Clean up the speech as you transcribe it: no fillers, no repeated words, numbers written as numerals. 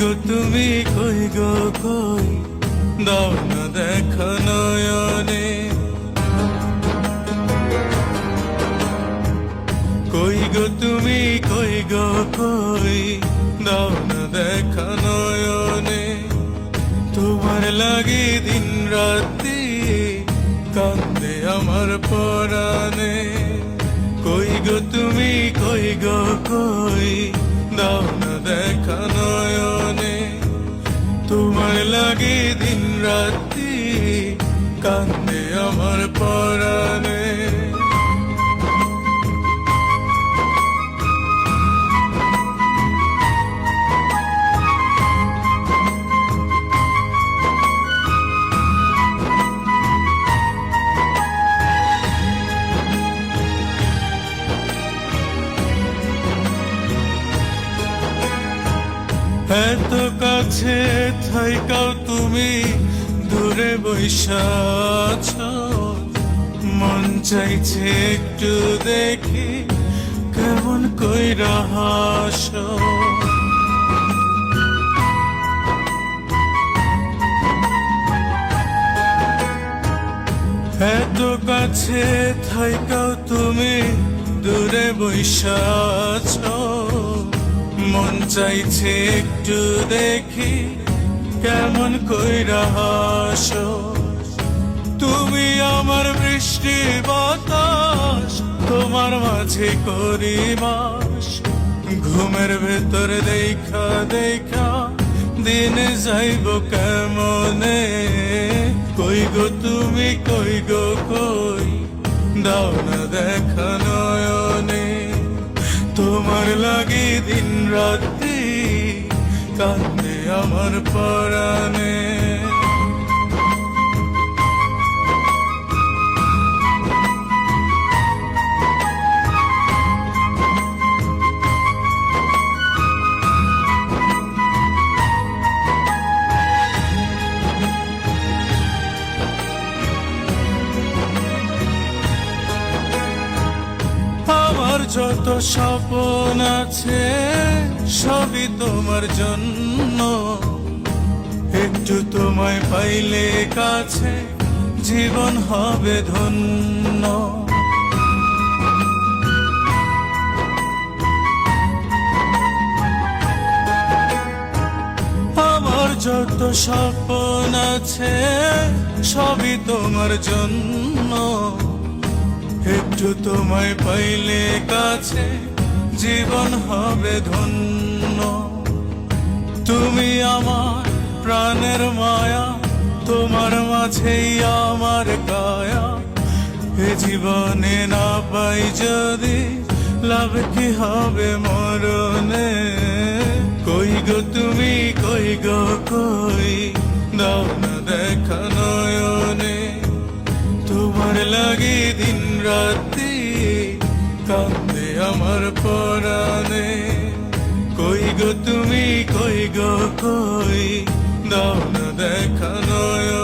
গো তুমি কই গো কই, দাও না দেখা নয়নে। কই গো তুমি কই গো কই, দাও না দেখা নয়নে। তোমার লাগি দিন রাতি কান্দে আমার পরাণে। কই গো তুমি কই গো কই, দাও না দেখা নয়নে। তোমার লাগি দিন রাতি কান্দে আমার পরাণে। এত কাছে থাইকাও তুমি দূরে বৈশা আছো। মন চাইছে একটু দেখি কেমন কইরা হাসো। এত কাছে থাইকাও তুমি দূরে বৈশা আছো। মন চাইছে একটু দেখি কেমন কইরা হাসো। তুমি আমার বৃষ্টি বাতাস, তোমার মাঝে করি বাস। ঘুমের ভেতর দেখা দেখা দিন যাইব কেমনে। কই গো তুমি কই গো কই, দাও না দেখা নয়নে। তোমার লাগি দিন রাতি কান্দে আমার পরাণে। আমার যত স্বপ্ন আছে সবই তোমার জন্য। একটু তোমায় পাইলে কাছে জীবন হবে ধন্য। আমার যত স্বপ্ন আছে সবই তোমার জন্য। একটু তোমায় পাইলে কাছে জীবন হবে ধন্য। তুমি আমার প্রাণের মায়া, তোমার মাঝেই আমার কায়া। এ জীবনে না পাই যদি লাভ কি হবে মরণে। কই গো তুমি কই গো কই, দাও না দেখা নয়নে। তোমার লাগি দিন রাতি কান্দে আমার পরাণে। কই গো তুমি কই গো কই, দাও না দেখা নয়নে।